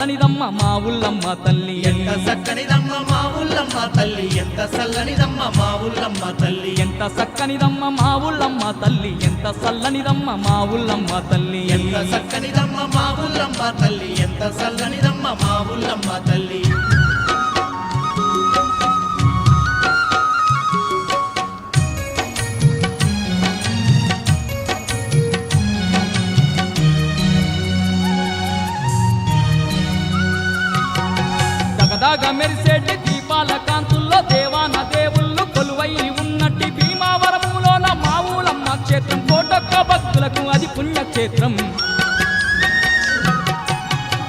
చల్లనిదమ్మ మా ఊళ్ళమ్మ తల్లి ఎంత చక్కనిదమ్మ మా ఊళ్ళమ్మ తల్లి ఎంత చల్లనిదమ్మ మా ఊళ్ళమ్మ తల్లి ఎంత చక్కనిదమ్మ మా ఊళ్ళమ్మ తల్లి ఎంత చల్లనిదమ్మ మా ఊళ్ళమ్మ తల్లి ఎంత చక్కనిదమ్మ మా ఊళ్ళమ్మ తల్లి ఎంత చల్లనిదమ్మ మా ఊళ్ళమ్మ తల్లి దాగా మెరిసేటి దీపాల కాంతుల్లో దేవాన దేవుళ్ళు కొలువై ఉన్నట్టి భీమావరములోన మా ఊళ్ళమ్మ క్షేత్రం కోటొక్క భక్తులకు అది పుణ్యక్షేత్రం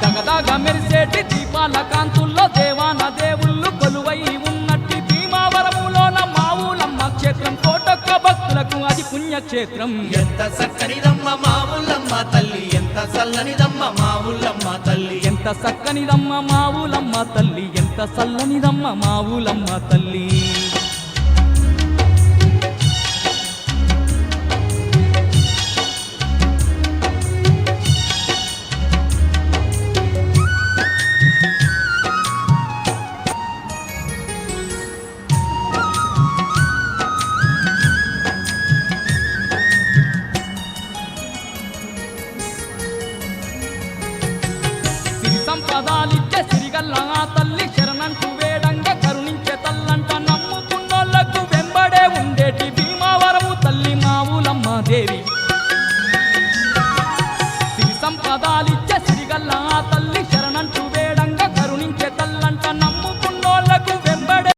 దగదాగా మెరిసేటి దీపాల కాంతుల్లో దేవాన దేవుళ్ళు కొలువై ఉన్నట్టి భీమావరములోన మా ఊళ్ళమ్మ క్షేత్రం కోటొక్క భక్తులకు అది పుణ్యక్షేత్రం ఎంత చక్కనిదమ్మ మా ఊళ్ళమ్మ తల్లి ఎంత చల్లనిదమ్మ మా ఊళ్ళమ్మ తల్లి ఎంత చక్కనిదమ్మ మా ఊళ్ళమ్మ తల్లి ఎంత చల్లనిదమ్మ మా ఊళ్ళమ్మ తల్లి